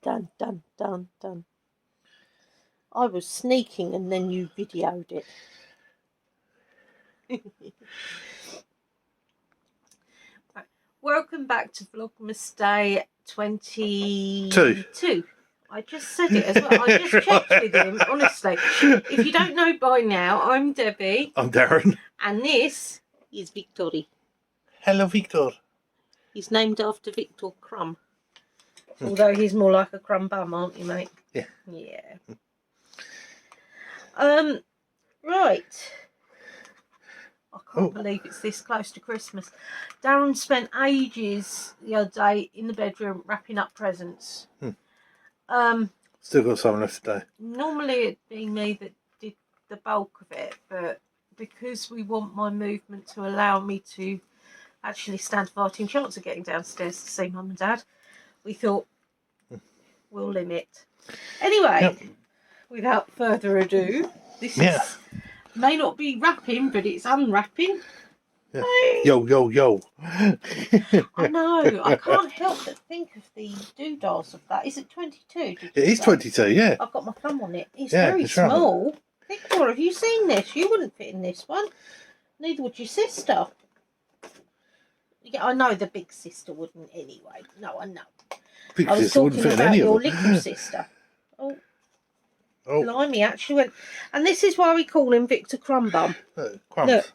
dun, dun, dun, dun. I was sneaking and then you videoed it. Right. Welcome back to Vlogmas Day 22. I just said it as well. I just checked with him, honestly. If you don't know by now, I'm Debbie. I'm Darren. And this is Victory. Hello, Victor. He's named after Victor Crumb. Although he's more like a crumb bum, aren't you, mate? Yeah. Yeah. Right. I can't believe it's this close to Christmas. Darren spent ages the other day in the bedroom wrapping up presents. Still got some left today. Normally it'd be me that did the bulk of it, but because we want my movement to allow me to actually stand a fighting chance of getting downstairs to see Mum and Dad, we thought we'll limit. Anyway, without further ado, this is, may not be wrapping, but it's unwrapping. Yeah. Hey. Yo, yo, yo. I know. I can't help but think of the doodles of that. Is it 22? It is 22, yeah. I've got my thumb on it. It's yeah, very small. Right. Victor, have you seen this? You wouldn't fit in this one. Neither would your sister. Yeah, I know the big sister wouldn't anyway. No, I know. Big I was sister wouldn't talking fit in about any your of them. little sister. Oh. Blimey, actually went. And this is why we call him Victor Crumbum. Crumbs. Look,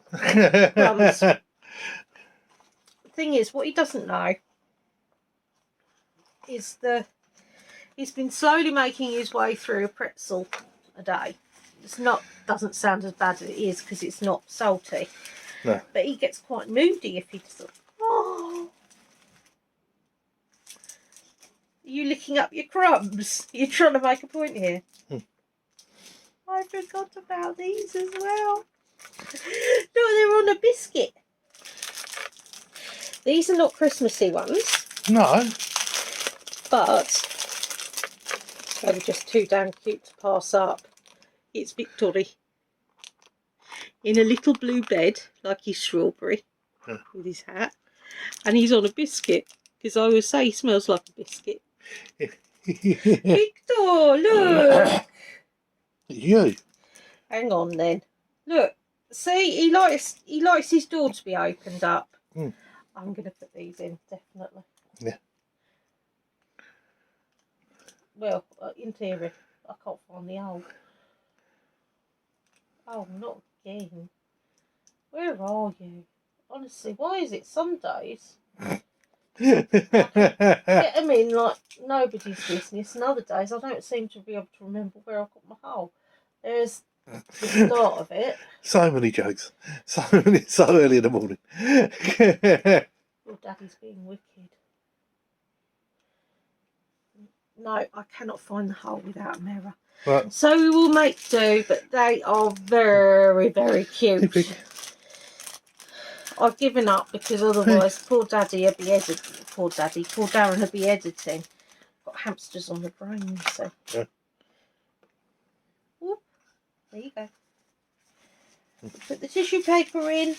crumbs. The thing is, what he doesn't know is he's been slowly making his way through a pretzel a day. It's not, doesn't sound as bad as it is because it's not salty. No. But he gets quite moody if he doesn't. Oh. Are you licking up your crumbs? You're trying to make a point here. I forgot about these as well. No, they're on a biscuit. These are not Christmassy ones. No. But they were just too damn cute to pass up. It's Victory. In a little blue bed, like his strawberry, with his hat. And he's on a biscuit, because I always say he smells like a biscuit. Victor, look! You. Hang on then. Look, see, he likes his door to be opened up. I'm going to put these in, definitely. Yeah. Well, in theory, I can't find the hole. Oh, not again. Where are you? Honestly, why is it some days I get them in like nobody's business, and other days I don't seem to be able to remember where I've got my hole. There's the start of it. So many jokes. So early in the morning. Your daddy's being wicked. No, I cannot find the hole without a mirror. Right. So we will make do, but they are very, very cute. I've given up because otherwise poor Daddy would be editing. Poor Darren would be editing. Got hamsters on the brain, so. Yeah. Whoop. There you go. Put the tissue paper in.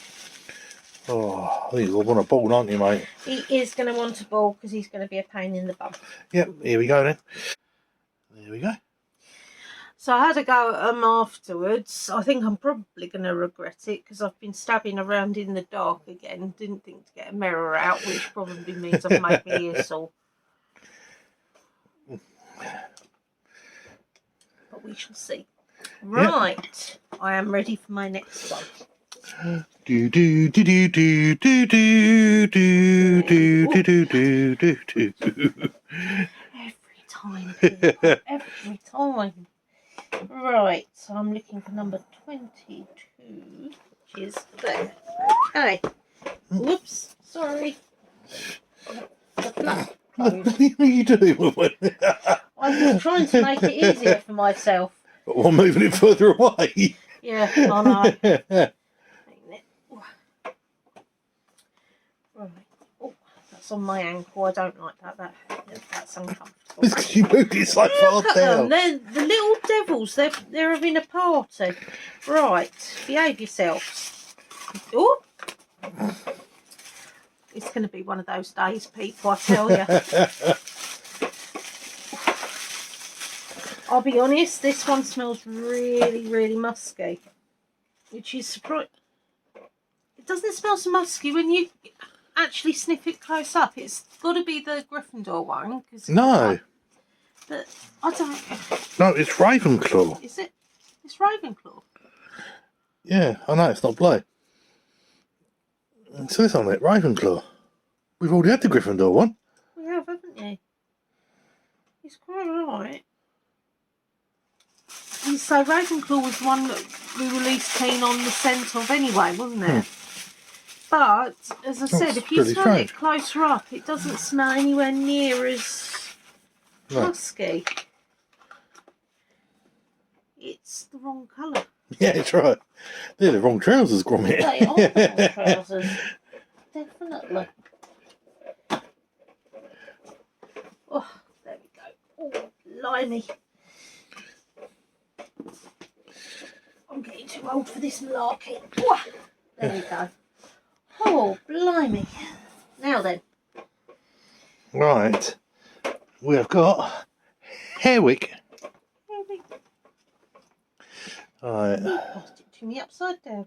Oh, I think you'll want a ball, aren't you, mate? He is going to want a ball because he's going to be a pain in the bum. Yep, here we go then. There we go. So I had a go at them afterwards. I think I'm probably going to regret it because I've been stabbing around in the dark again. Didn't think to get a mirror out, which probably means I've made my ears sore. But we shall see. Right, yep. I am ready for my next one. Do do do do do do do do do do do do do. Every time, people, every time. Right, so I'm looking for number 22, which is there. Okay. Whoops, sorry. What are you doing? I'm trying to make it easier for myself. Well, I'm moving it further away. Yeah, I know. Right. Oh, that's on my ankle. I don't like that. That's uncomfortable. It's because you moved it so far down. They're the little devils. They're having a party. Right, behave yourselves. Oh, it's going to be one of those days, people. I tell you. I'll be honest, this one smells really, really musky, which is surprising. It doesn't smell so musky when you actually sniff it close up. It's got to be the Gryffindor one. No. But I don't. No, it's Ravenclaw. Is it? It's Ravenclaw. Yeah, I know, it's not blue. It says on it, Ravenclaw. We've already had the Gryffindor one. We have, haven't you? It's quite alright. And so Ravenclaw was the one that we were least keen on the scent of anyway, wasn't it? But, as I said, if you smell it closer up, it doesn't smell anywhere near as musky. It's the wrong colour. Yeah, that's right. They're the wrong trousers, Gromit. They are the wrong trousers. Definitely. Oh, there we go. Oh, blimey. I'm getting too old for this malarkey. There we go. Oh, blimey. Now then. Right. We have got Hairwick. Right. You passed it to me upside down.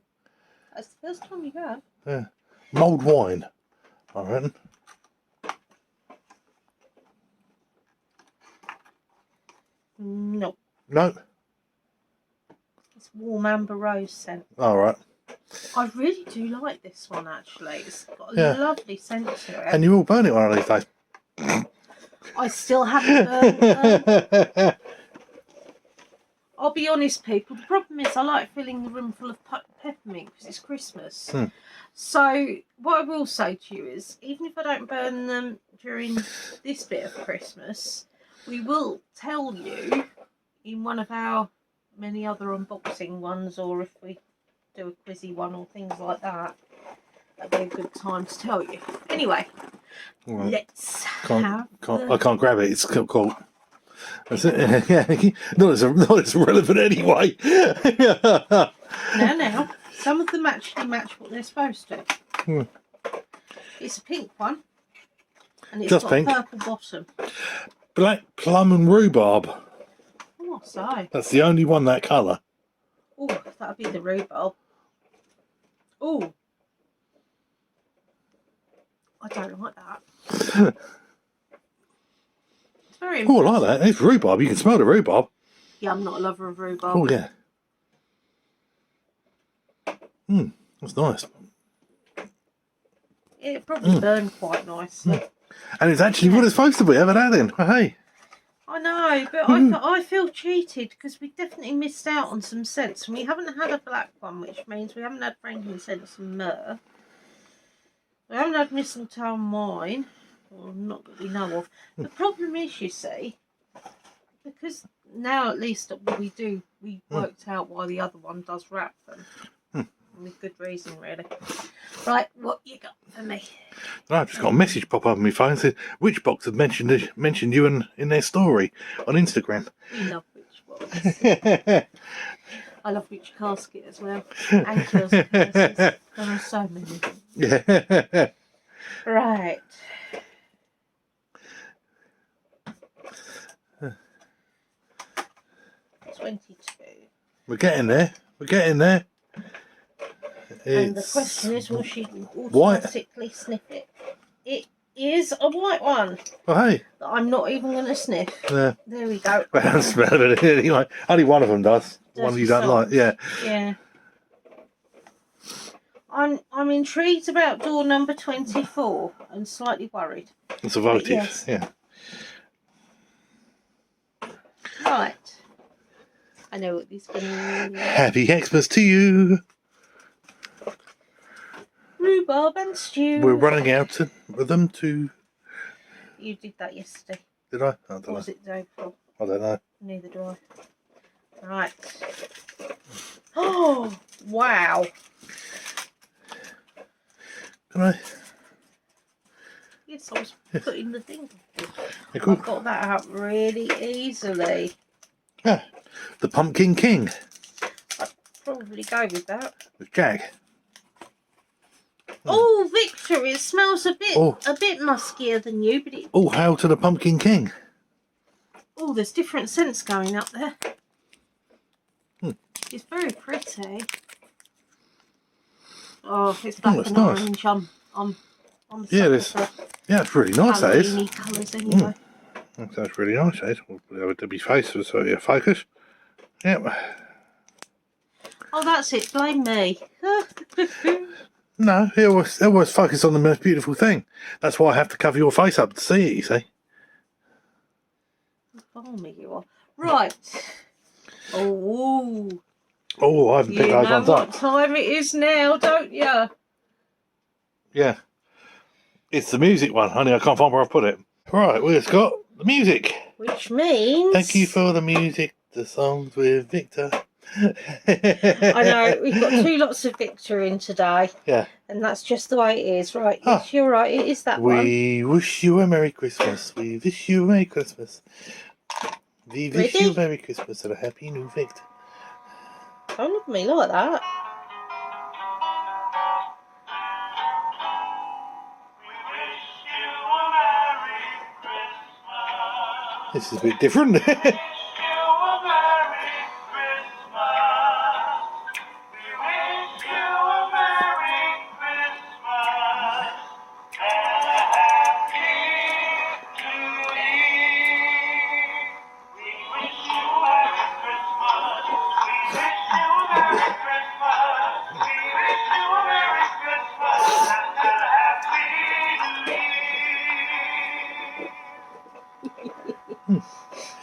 That's the first time you have. Yeah. Mulled wine, I reckon. No. No. It's warm amber rose scent. All right. I really do like this one, actually. It's got a lovely scent to it. And you will burn it one of these days. I still haven't burned them. I'll be honest, people. The problem is I like filling the room full of peppermint because it's Christmas. So what I will say to you is, even if I don't burn them during this bit of Christmas, we will tell you in one of our many other unboxing ones, or if we do a quizzy one or things like that. That'd be a good time to tell you. Anyway, let's have I can't grab it. It's called. That's it. Yeah, not as relevant anyway. Now, some of them actually match what they're supposed to. It's a pink one, and it's Just got pink. a purple bottom. Black plum and rhubarb. Oh, so. That's the only one that colour. Oh, that'd be the rhubarb. Oh. I don't like that. It's very Oh, I like that. It's rhubarb. You can smell the rhubarb. Yeah, I'm not a lover of rhubarb. Oh, yeah. That's nice. It probably burned quite nicely. And it's actually what it's supposed to be. Have it out then. Hey. I know, but I feel cheated because we definitely missed out on some scents. And we haven't had a black one, which means we haven't had frankincense and myrrh. We haven't had mistletoe and wine. Well, not that we know of. The problem is, you see, because now at least we worked out why the other one does wrap them. With good reason, really. Right, what you got for me? I've just got a message pop up on my phone that says, which box have mentioned you in their story on Instagram? We love which box. I love which casket as well. And kills and curses. There are so many. Yeah. Right. We're getting there. We're getting there. And the question is, will she automatically sniff it? It is a white one. Oh, hey. That I'm not even going to sniff. Yeah. There we go. I don't smell it anyway. Only one of them does. The one you don't like. Yeah. Yeah. I'm intrigued about door number 24 and slightly worried. It's a votive. Yes. Yeah. Right. I know what this one is. Happy Xmas to you. Rhubarb and stew. We're running out of them to... You did that yesterday. Did I? I don't know. Or was it the day before? I don't know. Neither do I. Right. Oh, wow. Can I? Yes, I was putting the thing. Yeah, cool. I got that out really easily. Yeah. The Pumpkin King. I'd probably go with that. With Jack. Oh, Victor, it smells a bit muskier than you, but it... Oh, hail to the Pumpkin King. Oh, there's different scents going up there. Hmm. It's very pretty. Oh, it's black it's and nice. orange. I'm the Yeah, sucker for yeah, it's really nice. That is. Halloween-y colours anyway. That's really nice. That is. We'll put it over to my face so yeah, focus. Yep. Oh, that's it. Blame me. No, it always focus on the most beautiful thing. That's why I have to cover your face up to see it, you see. Balmy you are. Right. Oh. Oh, I haven't picked those ones You know up. what time it is now, don't you? Yeah. It's the music one, honey. I can't find where I put it. Right, we've got the music. Which means... Thank you for the music, the songs with Victor. I know, we've got 2 lots of Victor in today. Yeah. And that's just the way it is. Right, yes, you're right. It is that one. We wish you a Merry Christmas. We wish you a Merry Christmas. We wish you a Merry Christmas and a Happy New Victor. Don't look at me like that. This is a bit different.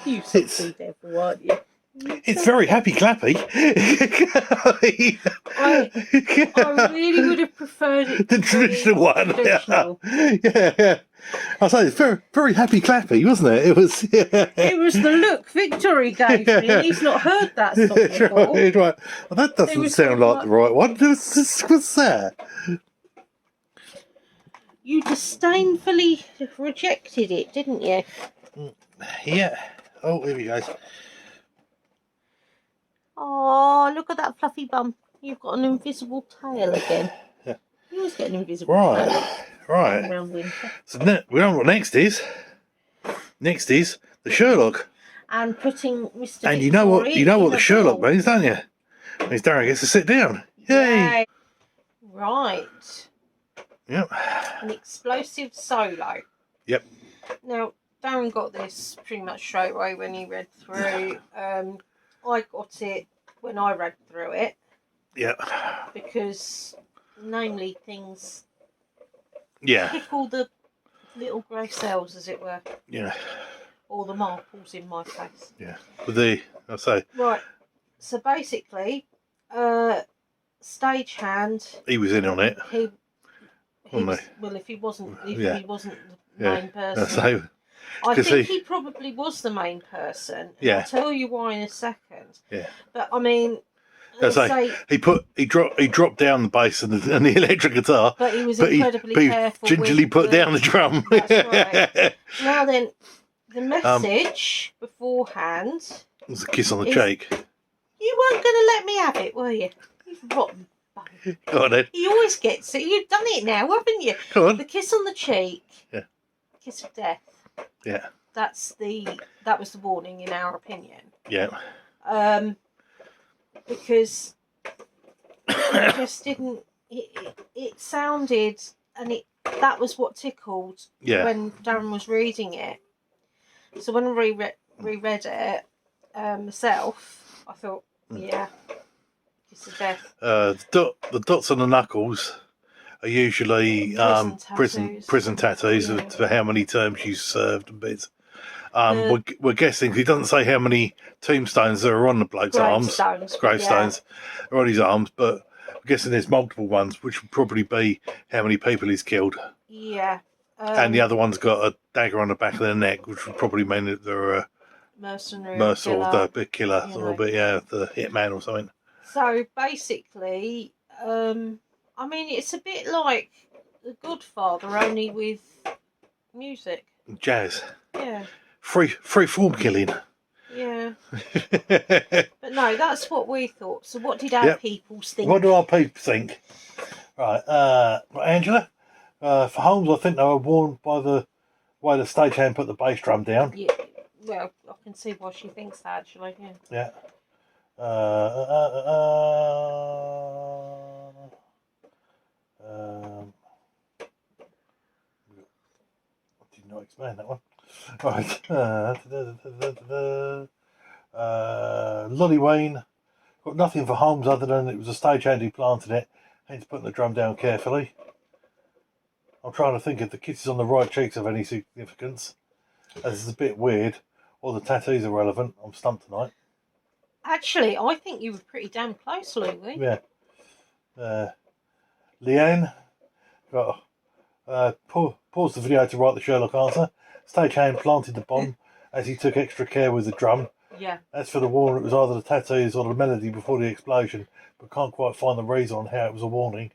You sexy devil, aren't you? It's very happy clappy. I really would have preferred it the traditional one. Traditional. Yeah. I say it's very, very happy clappy, wasn't it? It was. Yeah. It was the look Victory gave me. He's not heard that song before. Right. Well, that doesn't sound like the right one. What's that? You disdainfully rejected it, didn't you? Yeah. Oh, here we go. Oh, look at that fluffy bum. You've got an invisible tail again. Yeah. You always get an invisible tail. Right. Around winter. So we know what next is. Next is the Sherlock. And putting Mr. And you know what the Sherlock means, don't you? It means Darren gets to sit down. Yay! Yay. Right. Yep. An explosive solo. Yep. Now, Darren got this pretty much straight away when he read through. I got it when I read through it. Yep. Because, namely, things tickle the little grey cells, as it were. Yeah. Or the marbles in my case. Yeah. With I'll say. Right. So basically, stagehand. He was in on it. Well, if he wasn't the main person. I think he probably was the main person. Yeah. I'll tell you why in a second. Yeah. But I mean, he dropped down the bass and the electric guitar. But he was incredibly careful. Gingerly put down the drum. That's right. Now then, the message beforehand was a kiss on the cheek. You weren't going to let me have it, were you? You rotten bugger. Go on then. He always gets it. You've done it now, haven't you? Go on. The kiss on the cheek. Yeah. Kiss of death. Yeah. That was the warning, in our opinion. Yeah. Because it just didn't. It sounded, and that was what tickled. Yeah. When Darren was reading it. So when I reread it myself, I thought, yeah, kiss of death. The dots on the knuckles are usually prison tattoos for how many terms you served and bits. We're guessing, he doesn't say how many tombstones there are on the bloke's arms. Gravestones are on his arms, but we're guessing there's multiple ones, which would probably be how many people he's killed. Yeah. And the other one's got a dagger on the back of their neck, which would probably mean that they're a mercenary or the killer, or a bit, the hitman or something. So basically, I mean, it's a bit like The Godfather, only with music. Jazz. Yeah. Free form killing. Yeah. But no, that's what we thought. So what did our peoples think? What do our people think? Right, Angela? For Holmes, I think they were warned by the way the stagehand put the bass drum down. Yeah. Well, I can see why she thinks that, actually. Yeah. Yeah. I did not explain that one. Right. Lolly Wayne got nothing for Holmes other than it was a stagehand who planted it, hence putting the drum down carefully. I'm trying to think if the kisses on the right cheeks have any significance. This is a bit weird. Or the tattoos are relevant. I'm stumped tonight. Actually, I think you were pretty damn close, Louie. Yeah. Leanne got paused the video to write the Sherlock answer. Stagehand planted the bomb as he took extra care with the drum. Yeah. As for the warning, it was either the tattoos or the melody before the explosion, but can't quite find the reason on how it was a warning.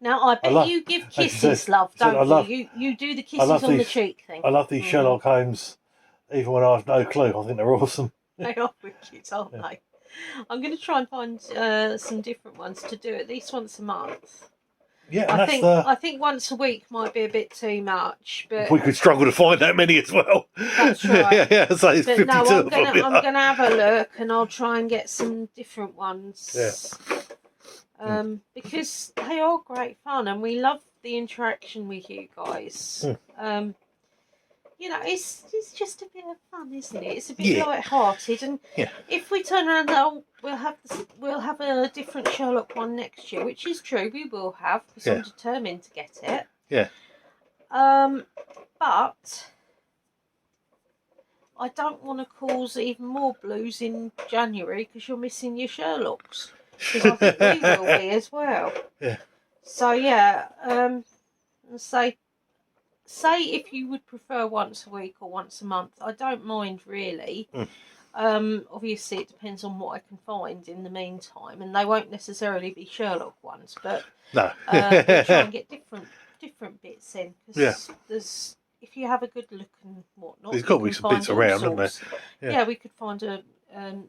Now, I bet you give kisses, love, don't you? You do the kisses on the cheek thing. I love these Sherlock Holmes, even when I have no clue. I think they're awesome. They are wicked, aren't they? I'm going to try and find some different ones to do at least once a month. Yeah, I think once a week might be a bit too much, but we could struggle to find that many as well. That's right. Yeah. So it's but 52 no, I'm gonna have a look, and I'll try and get some different ones. Yeah. Because they are great fun, and we love the interaction with you guys. You know, it's just a bit of fun, isn't it? It's a bit light-hearted, and if we turn around, we'll have a different Sherlock one next year, which is true. We will have, because I'm determined to get it. Yeah. But I don't want to cause even more blues in January because you're missing your Sherlocks. Because I think we will be as well. Yeah. So say if you would prefer once a week or once a month, I don't mind really. Obviously it depends on what I can find in the meantime, and they won't necessarily be Sherlock ones, but no. we'll try and get different bits in, because there's, if you have a good look and whatnot, there's got to be some bits around, isn't there? Yeah, we could find there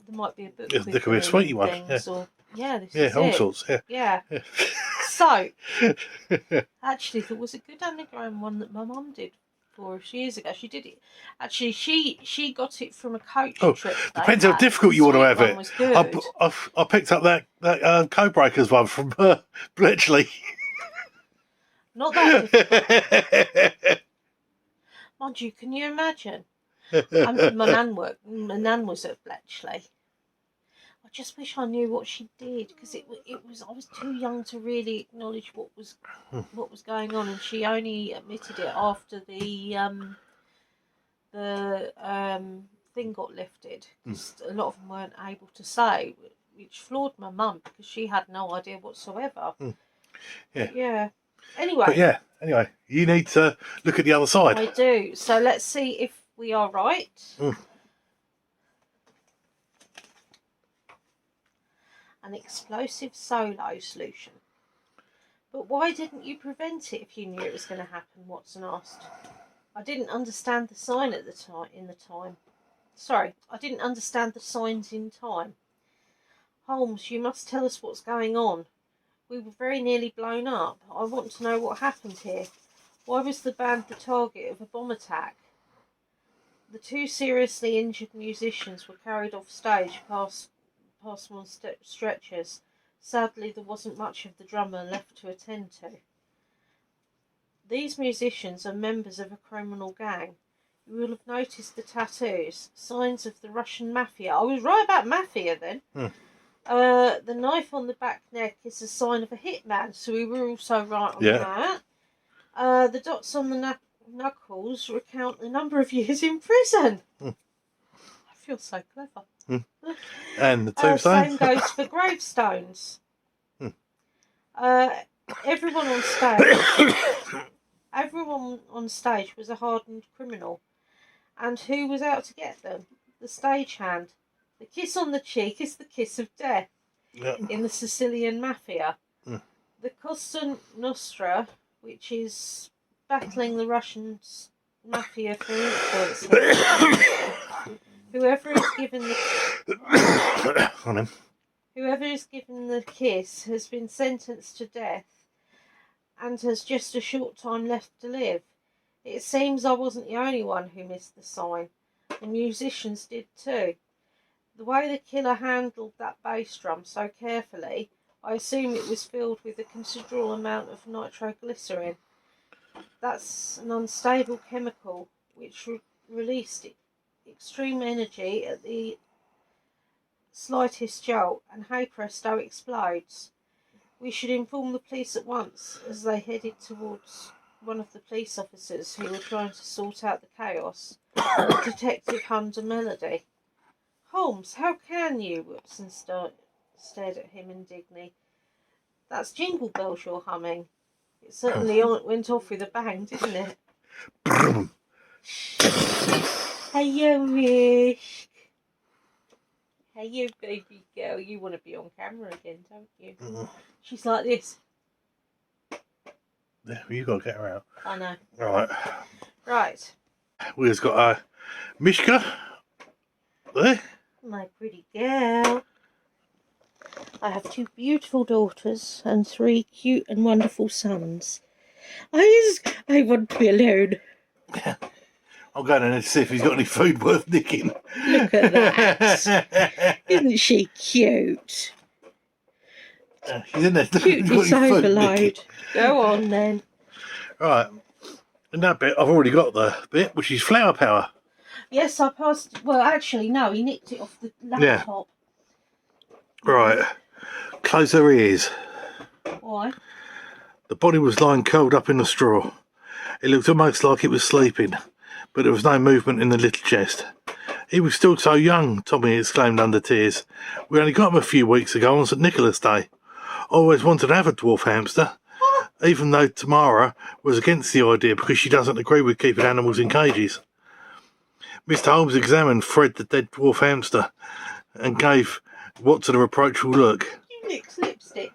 might be a book. There could be a sweetie one. Or, this is all it. sorts. Yeah. So, actually, there was a good anagram one that my mum did 4 years ago. She did it. Actually, she got it from a coach trip. Depends how difficult you want to have it. I picked up that code breakers one from Bletchley. Not that difficult. Mind you, can you imagine? My nan was at Bletchley. I just wish I knew what she did, because I was too young to really acknowledge what was going on, and she only admitted it after the thing got lifted, because a lot of them weren't able to say, which floored my mum because she had no idea whatsoever. Yeah. Anyway. Anyway, you need to look at the other side. I do. So let's see if we are right. An explosive solo solution. But why didn't you prevent it if you knew it was going to happen? Watson asked. I didn't understand the sign at the time. Sorry, I didn't understand the signs in time. Holmes, you must tell us what's going on. We were very nearly blown up. I want to know what happened here. Why was the band the target of a bomb attack? The 2 seriously injured musicians were carried off stage past one stretchers. Sadly, there wasn't much of the drummer left to attend to. These musicians are members of a criminal gang. You will have noticed the tattoos, signs of the Russian mafia. I was right about mafia then. The knife on the back neck is a sign of a hitman, so we were also right on that. The dots on the knuckles recount the number of years in prison. I feel so clever. And the tombstone? Same goes for gravestones. Everyone on stage was a hardened criminal. And who was out to get them? The stagehand. The kiss on the cheek is the kiss of death in the Sicilian mafia. The Cosa Nostra, which is battling the Russian mafia for influence. Whoever is given the kiss has been sentenced to death and has just a short time left to live. It seems I wasn't the only one who missed the sign. The musicians did too. The way the killer handled that bass drum so carefully, I assume it was filled with a considerable amount of nitroglycerin. That's an unstable chemical which released extreme energy at the slightest jolt, and hey presto, explodes. We should inform the police at once, as they headed towards one of the police officers who were trying to sort out the chaos. Detective hummed a melody. Holmes, how can you? Watson stared at him indignantly. That's Jingle Bells you're humming. It certainly went off with a bang, didn't it? Hey, Wish. Hey, you baby girl. You want to be on camera again, don't you? She's like this. Yeah, well, you got to get her out. I know. Right. We've got Mishka. There. My pretty girl. I have 2 beautiful daughters and 3 cute and wonderful sons. I want to be alone. I'm going in to see if he's got any food worth nicking. Look at that. Isn't she cute? She's in there. Cuteness overload. Go on then. Right. In that bit, I've already got the bit, which is flower power. Yes, I passed. Well, actually, no, he nicked it off the laptop. Yeah. Right. Close her ears. Why? The body was lying curled up in a straw. It looked almost like it was sleeping, but there was no movement in the little chest. He was still so young, Tommy exclaimed under tears. We only got him a few weeks ago on St. Nicholas Day. I always wanted to have a dwarf hamster, even though Tamara was against the idea because she doesn't agree with keeping animals in cages. Mr. Holmes examined Fred the dead dwarf hamster and gave Watson a reproachful look. You nicked lipstick.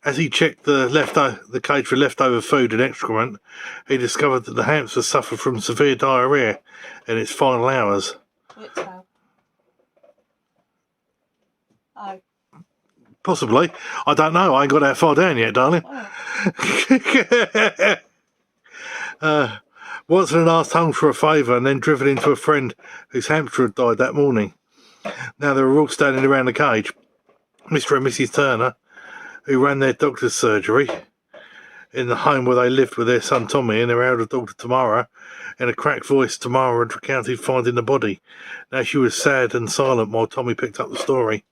As he checked the cage for leftover food and excrement, he discovered that the hamster suffered from severe diarrhoea in its final hours. Which how? Oh. Possibly. I don't know. I ain't got that far down yet, darling. Oh. Watson had asked Holmes for a favour and then driven into a friend whose hamster had died that morning. Now they were all standing around the cage. Mr. and Mrs. Turner, who ran their doctor's surgery in the home where they lived with their son Tommy and their elder daughter Tamara. In a cracked voice, Tamara had recounted finding the body. Now she was sad and silent while Tommy picked up the story.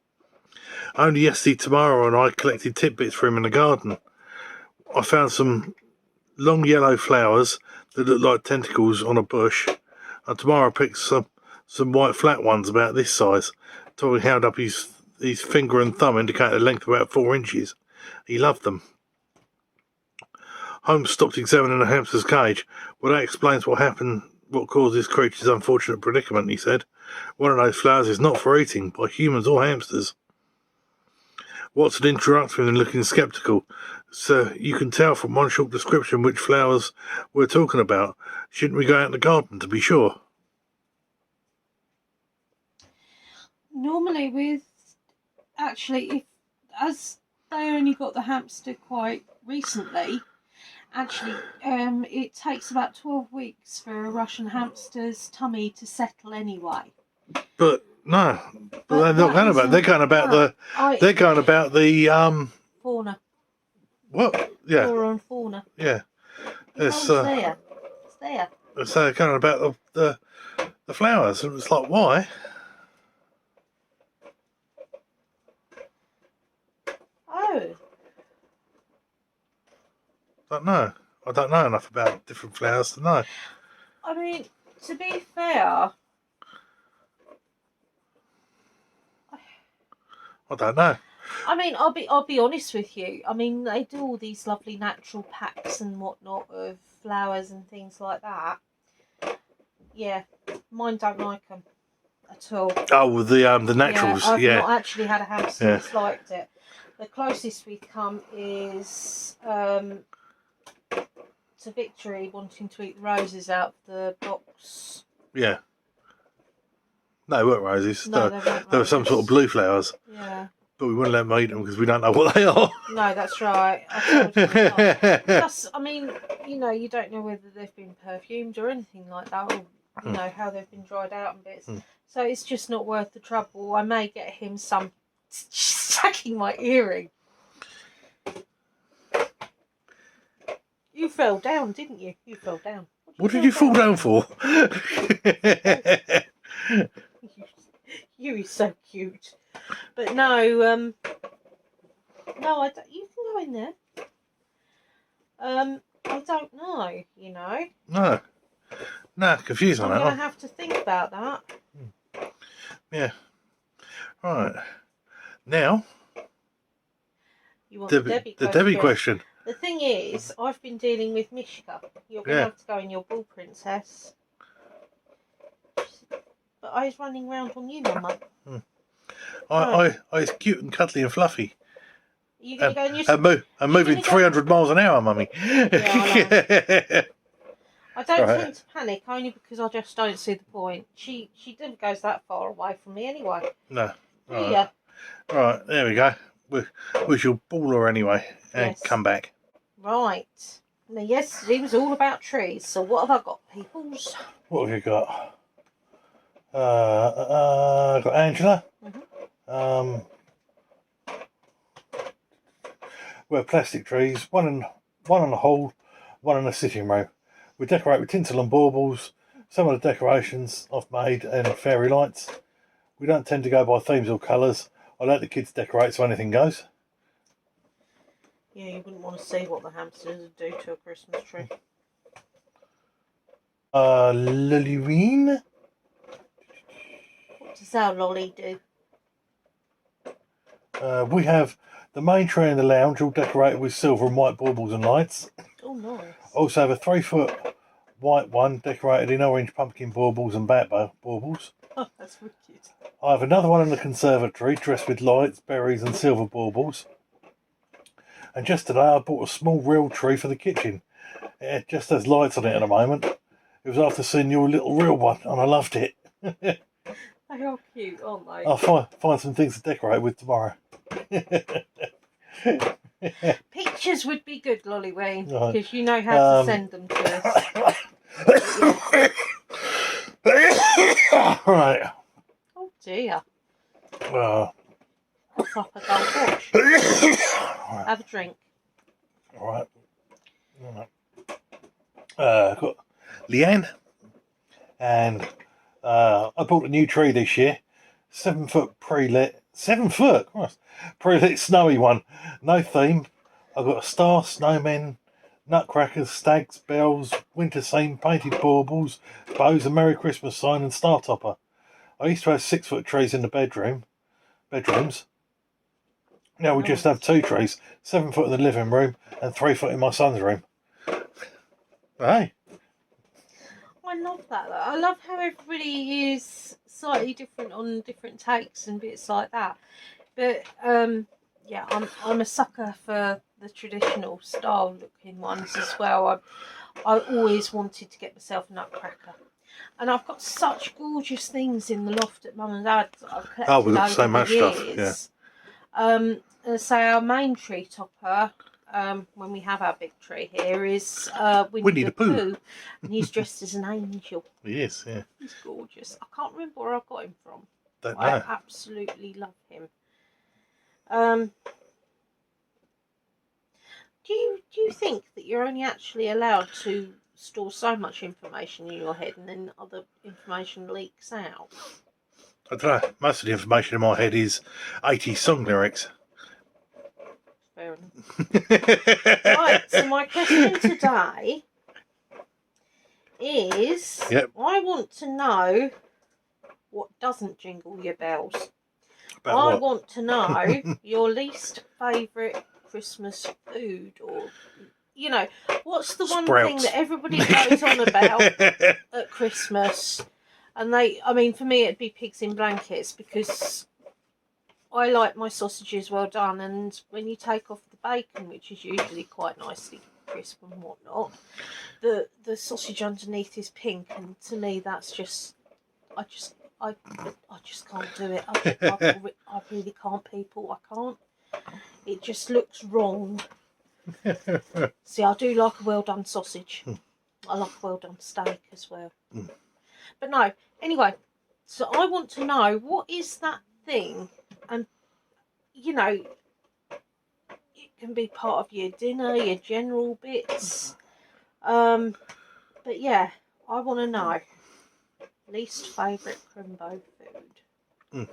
Only yesterday, Tamara and I collected tidbits for him in the garden. I found some long yellow flowers that looked like tentacles on a bush, and Tamara picked some white flat ones about this size. Tommy held up his finger and thumb, indicating a length of about 4 inches. He loved them. Holmes stopped examining the hamster's cage. Well, that explains what happened, what caused this creature's unfortunate predicament, he said. One of those flowers is not for eating by humans or hamsters. Watson interrupted him, looking sceptical. So you can tell from one short description which flowers we're talking about. Shouldn't we go out in the garden to be sure? Normally as they only got the hamster quite recently, it takes about 12 weeks for a Russian hamster's tummy to settle anyway. But no, they're not going about. They're going about the fauna. What? Yeah. Flora and fauna. Yeah. It's there. It's there. So they're going about the flowers. And it's like, why? Oh. I don't know enough about different flowers to know. I mean, to be fair, I don't know. I mean, I'll be honest with you. I mean, they do all these lovely natural packs and whatnot of flowers and things like that. Yeah, mine don't like them at all. Oh, the naturals. Yeah, I've not actually had a hamster that's liked it. The closest we've come is to Victory wanting to eat the roses out of the box. Yeah. No, they weren't roses. No, they were some sort of blue flowers. Yeah. But we wouldn't let them eat them because we don't know what they are. No, that's right. I told you not. Plus, I mean, you know, you don't know whether they've been perfumed or anything like that, or you know, how they've been dried out and bits. So it's just not worth the trouble. I may get him some stacking my earring. You fell down, didn't you? You fell down. What did you fall down for? You are so cute. But no, no, I don't, you can go in there. I don't know, you know. No, confused on that one. I'm going to have to think about that. Yeah. Right. Now, You want the Debbie question. The thing is, I've been dealing with Mishka. You're going to have to go in your ball, princess. But I was running around on you, Mama. I is cute and cuddly and fluffy. You're going to go in your... I'm moving 300 miles an hour, Mummy. Yeah, I don't tend to panic, only because I just don't see the point. She never goes that far away from me anyway. No. Yeah. Right, there we go. We shall ball her anyway and come back. Right. Now, yesterday was all about trees, so what have I got, peoples? What have you got? I've got Angela. We have plastic trees, one in the hall, one in the sitting room. We decorate with tinsel and baubles. Some of the decorations I've made and fairy lights. We don't tend to go by themes or colours. I let the kids decorate so anything goes. Yeah, you wouldn't want to see what the hamsters do to a Christmas tree. Lillyween? What does our lolly do? We have the main tree in the lounge all decorated with silver and white baubles and lights. Oh, nice. Also have a 3-foot white one decorated in orange pumpkin baubles and bat baubles. Oh, that's wicked. I have another one in the conservatory dressed with lights, berries and silver baubles. And just today I bought a small real tree for the kitchen. It just has lights on it at the moment. It was after seeing your little real one and I loved it. They are cute, aren't they? I'll find some things to decorate with tomorrow. Pictures would be good, Lollyween, because you know how to send them to us. Right. Oh dear. What's up a gold watch? Right. Have a drink. Alright. Got Leanne. And I bought a new tree this year. 7-foot pre-lit. 7 foot? Christ. Pre-lit snowy one. No theme. I've got a star, snowmen, nutcrackers, stags, bells, winter scene, painted baubles, bows, a Merry Christmas sign and star topper. I used to have 6-foot trees in the bedrooms. Now we just have 2 trees, 7 foot in the living room and 3 foot in my son's room. Hey. I love that. I love how everybody is slightly different on different takes and bits like that. But yeah, I'm a sucker for the traditional style looking ones as well. I always wanted to get myself a nutcracker. And I've got such gorgeous things in the loft at Mum and Dad's that I've collected we've got so much stuff, yeah. So our main tree topper, when we have our big tree here, is Winnie the Pooh. And he's dressed as an angel. He is, yeah. He's gorgeous. I can't remember where I got him from. Don't know. I absolutely love him. Do you think that you're only actually allowed to store so much information in your head and then other information leaks out? I don't know. Most of the information in my head is 80s song lyrics. Fair enough. Right, so my question today is, I want to know what doesn't jingle your bells. I want to know your least favourite Christmas food, or, you know, what's the one thing that everybody goes on about at Christmas? And I mean, for me, it'd be pigs in blankets, because I like my sausages well done, and when you take off the bacon, which is usually quite nicely crisp and whatnot, the sausage underneath is pink, and to me, that's just, I just can't do it. I really can't, people. I can't. It just looks wrong. See, I do like a well done sausage. I like a well done steak as well. But no, anyway, so I want to know, what is that thing? And, you know, it can be part of your dinner, your general bits. But yeah, I want to know. Least favourite Crimbo food.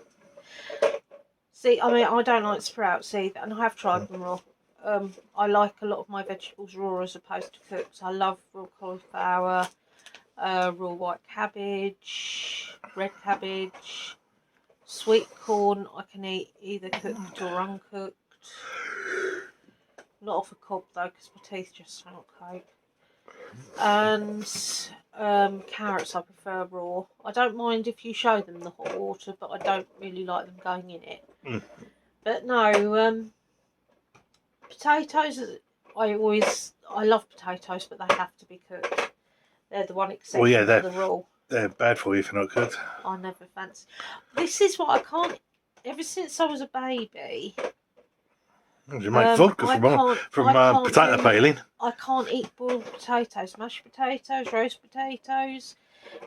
See, I mean, I don't like sprouts either, and I have tried them raw. I like a lot of my vegetables raw as opposed to cooked. I love raw cauliflower, raw white cabbage, red cabbage, sweet corn. I can eat either cooked or uncooked. Not off a cob though, because my teeth just don't cope. And carrots I prefer raw. I don't mind if you show them the hot water, but I don't really like them going in it. But no, potatoes, I love potatoes, but they have to be cooked. They're the one exception to the rule. They're bad for you if you're not cooked. I never fancy. This is what I can't. Ever since I was a baby. You make vodka from potato peeling. I can't eat boiled potatoes, mashed potatoes, roast potatoes,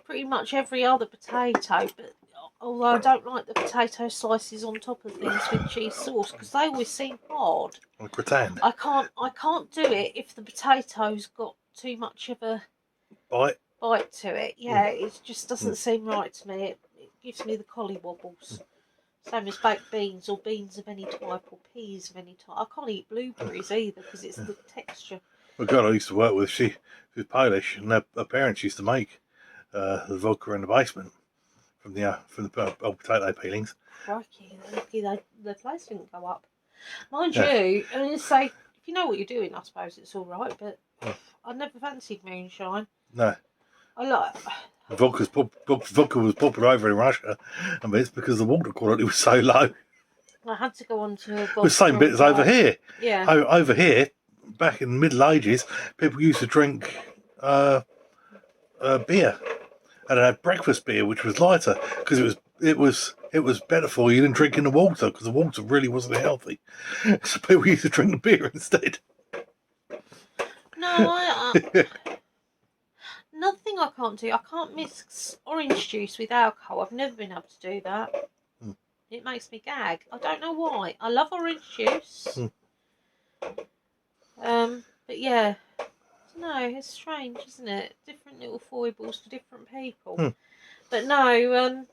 pretty much every other potato. But although I don't like the potato slices on top of things with cheese sauce, because they always seem hard. Or gratin. I can't do it if the potato's got too much of a bite to it. Yeah, it just doesn't seem right to me. It gives me the collywobbles. Same as baked beans or beans of any type or peas of any type. I can't eat blueberries either because it's the texture. The girl I used to work with, she was Polish, and her parents used to make the vodka in the basement from the old potato peelings. Crikey, lucky the place didn't go up. Mind you, and you say, if you know what you're doing, I suppose it's all right, but I never fancied moonshine. No. I like... Vodka was popular over in Russia, and it's because the water quality was so low. I had to go on to the same bit as over here. Yeah. Over here, back in the Middle Ages, people used to drink beer, and they had breakfast beer, which was lighter because it was better for you than drinking the water, because the water really wasn't healthy. So people used to drink the beer instead. No, another thing I can't do, I can't mix orange juice with alcohol. I've never been able to do that. It makes me gag. I don't know why. I love orange juice. But yeah, no, it's strange, isn't it? Different little foibles for different people. But no,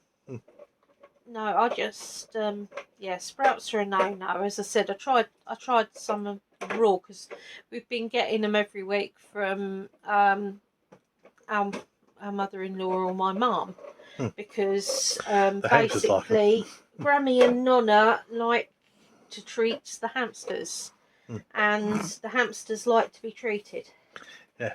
no, I just sprouts are a no-no. As I said, I tried some of them raw because we've been getting them every week from our mother-in-law or my mum, because basically Grammy and Nonna like to treat the hamsters, and the hamsters like to be treated. Yeah.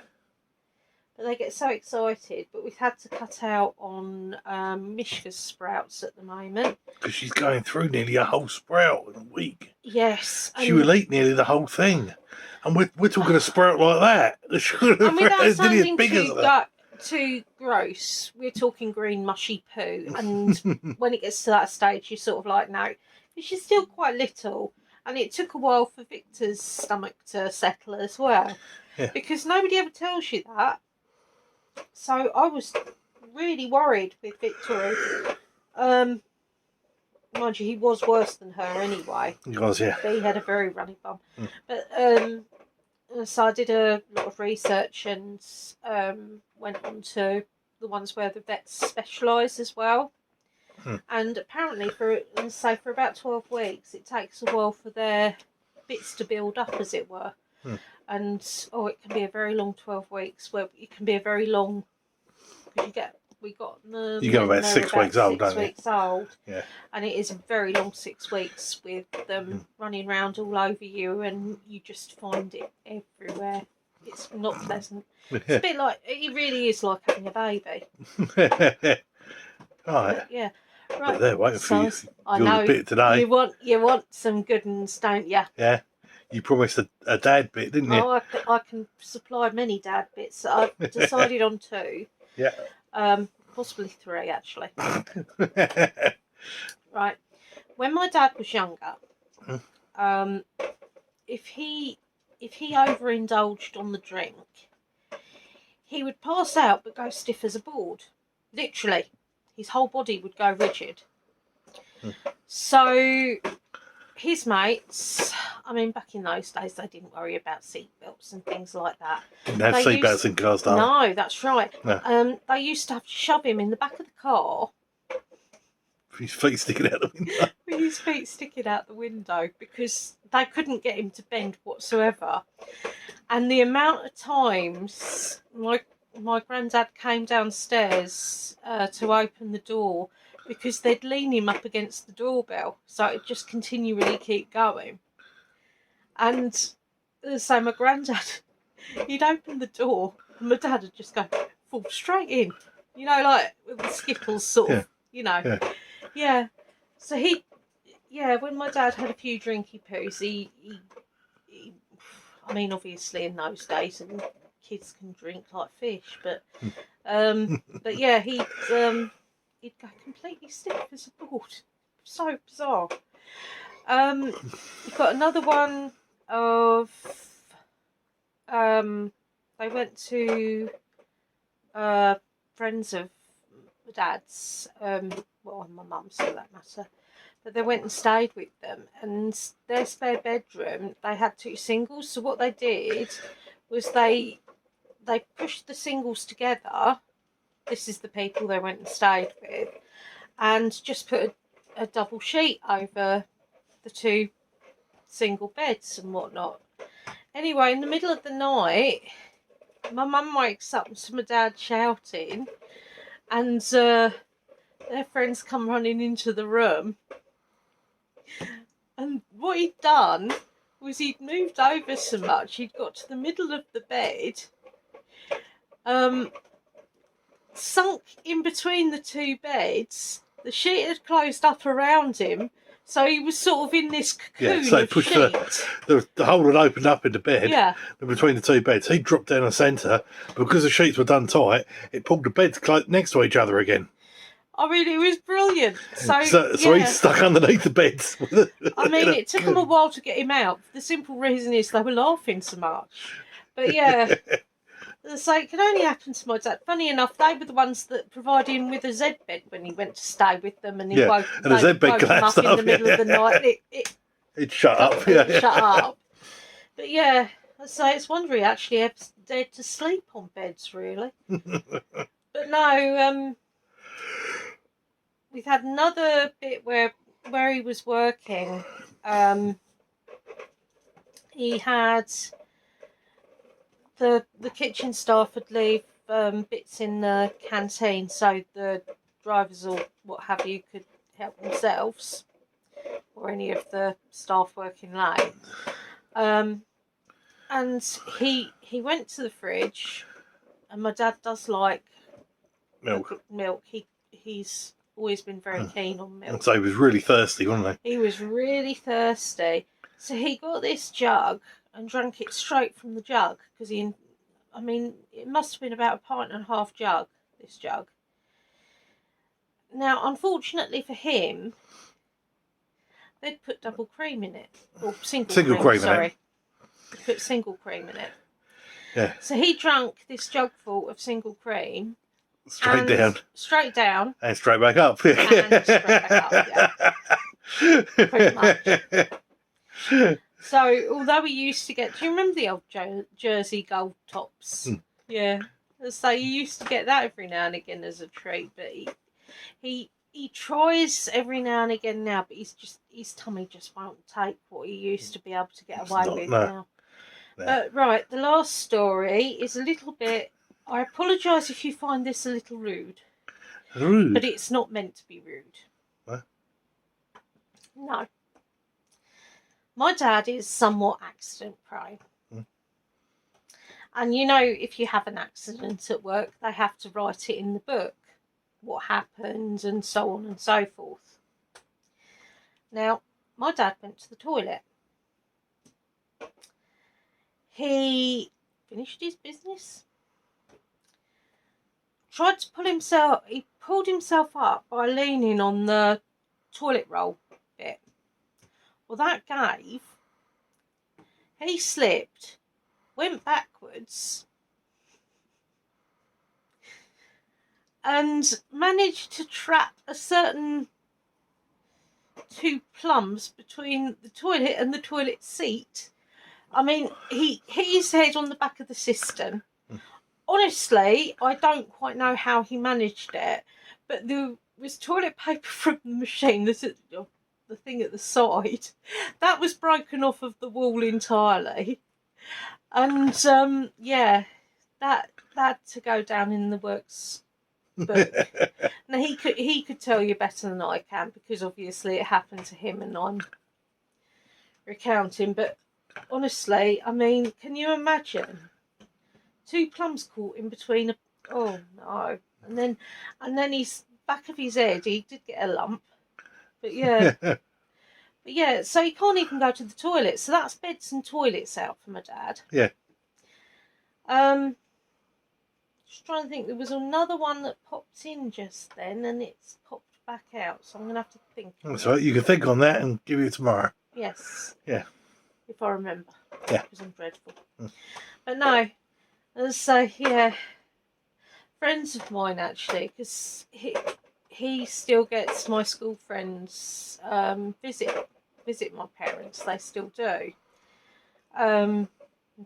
But they get so excited. But we've had to cut out on Mishka's sprouts at the moment. Because she's going through nearly a whole sprout in a week. Yes. She will eat nearly the whole thing. And we're talking a sprout like that. And without sounding too gross, we're talking green mushy poo. And when it gets to that stage, you're sort of like, no. But she's still quite little. And it took a while for Victor's stomach to settle as well. Yeah. Because nobody ever tells you that. So I was really worried with Victor. Mind you, he was worse than her anyway. He was, yeah. But he had a very runny bum. But so I did a lot of research and went on to the ones where the vets specialise as well. And apparently for about 12 weeks, it takes a while for their bits to build up, as it were. And it can be a very long 12 weeks. Well, it can be a very long, because you got about 6 weeks old, don't you? 6 weeks old. Yeah. And it is a very long 6 weeks with them running around all over you, and you just find it everywhere. It's not pleasant. It's a bit like, it really is like having a baby. Right. Yeah. Right. But they're waiting for you. I know. Bit today. You want some good ones, don't you? Yeah. You promised a dad bit, didn't you? Oh, I can supply many dad bits. I've decided on 2. Yeah. Possibly 3, actually. Right. When my dad was younger, if he overindulged on the drink, he would pass out but go stiff as a board. Literally, his whole body would go rigid. So his mates, I mean, back in those days, they didn't worry about seatbelts and things like that. Didn't have seatbelts in cars, though. No, that's right. No. They used to have to shove him in the back of the car. With his feet sticking out the window. With his feet sticking out the window, because they couldn't get him to bend whatsoever. And the amount of times my granddad came downstairs to open the door, because they'd lean him up against the doorbell, so it'd just continually keep going. And so my granddad, he'd open the door, and my dad would just go, fall straight in. You know, like with the Skittles sort of, you know. Yeah. So when my dad had a few drinky poos, he I mean, obviously in those days, and kids can drink like fish, but yeah, he'd go completely stiff as a board. So bizarre. You've got another one of they went to friends of my dad's, well, my mum's for that matter, but they went and stayed with them, and their spare bedroom, they had 2 singles. So what they did was they pushed the singles together. This is the people they went and stayed with, and just put a double sheet over the 2 single beds and whatnot. Anyway, in the middle of the night, my mum wakes up to my dad shouting, and their friends come running into the room. And what he'd done was he'd moved over so much, he'd got to the middle of the bed, sunk in between the 2 beds, the sheet had closed up around him, so he was sort of in this cocoon so of pushed sheet. The hole had opened up in the bed, between the 2 beds. He dropped down the centre, but because the sheets were done tight, it pulled the beds next to each other again. I mean, it was brilliant. So he's stuck underneath the beds. I mean, it took them a while to get him out. The simple reason is they were laughing so much. But yeah, so it can only happen to my dad. Funny enough, they were the ones that provided him with a Z bed when he went to stay with them, and he woke and the Z bed collapsed up in the middle of the night. It shut up. It shut up. But yeah, so it's wonder he actually ever dared to sleep on beds, really. But no, we've had another bit where he was working. He had the kitchen staff would leave bits in the canteen, so the drivers or what have you could help themselves, or any of the staff working late. And he went to the fridge, and my dad does like milk. He's always been very keen on milk. So he was really thirsty, wasn't he? He was really thirsty. So he got this jug and drank it straight from the jug, because I mean, it must have been about 1.5 pint jug, this jug. Now, unfortunately for him, they'd put double cream in it. Or single cream, sorry. They put single cream in it. Yeah. So he drank this jug full of single cream. Straight down. And straight back up. And straight back up, yeah. Pretty much. So, although he used to get... Do you remember the old Jersey Gold Tops? Yeah. So, you used to get that every now and again as a treat. But he tries every now and again now, but his tummy just won't take what he used to be able to get away with now. No. But, right, the last story is a little bit... I apologise if you find this a little rude. Rude? But it's not meant to be rude. What? No. My dad is somewhat accident prone. And you know, if you have an accident at work, they have to write it in the book, what happened and so on and so forth. Now, my dad went to the toilet. He finished his business. Tried to he pulled himself up by leaning on the toilet roll bit. Well, that gave. He slipped, went backwards, and managed to trap a certain 2 plums between the toilet and the toilet seat. I mean, he hit his head on the back of the cistern. Honestly, I don't quite know how he managed it, but there was toilet paper from the machine, the thing at the side, that was broken off of the wall entirely. And yeah, that had to go down in the works book. Now he could tell you better than I can, because obviously it happened to him and I'm recounting. But honestly, I mean, can you imagine 2 plums caught in between oh no. And then his back of his head, he did get a lump. But yeah. But yeah, so he can't even go to the toilet. So that's beds and toilets out for my dad. Yeah. Just trying to think. There was another one that popped in just then, and it's popped back out. So I'm gonna have to think. That's right. You can think on that and give it tomorrow. Yes. Yeah. If I remember. Yeah. Because I'm dreadful. But no. So yeah, friends of mine actually, because he still gets my school friends visit my parents. They still do. In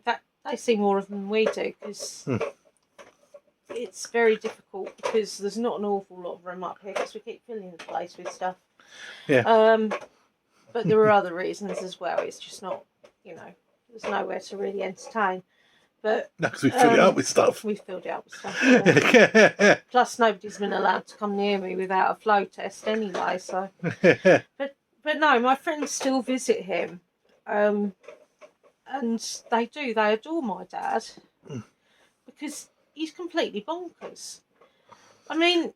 fact, they see more of them than we do, because it's very difficult, because there's not an awful lot of room up here, because we keep filling the place with stuff. Yeah. But there are other reasons as well. It's just not, there's nowhere to really entertain. But no, because we filled it up with stuff. We filled it up with stuff. Yeah. Plus, nobody's been allowed to come near me without a flow test anyway. So, but no, my friends still visit him, and they do. They adore my dad because he's completely bonkers. I mean,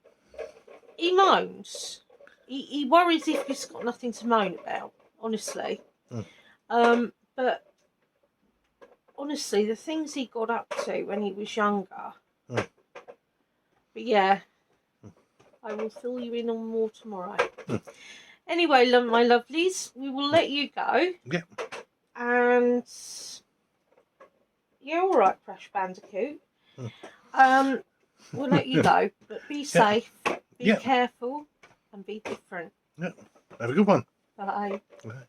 he moans. He worries if he's got nothing to moan about. Honestly, but. Honestly, the things he got up to when he was younger. But yeah, I will fill you in on more tomorrow. Anyway, my lovelies, we will let you go. Yeah. And you're all right, Crash Bandicoot. We'll let you go, but be safe, be careful, and be different. Yeah. Have a good one. Bye. Bye.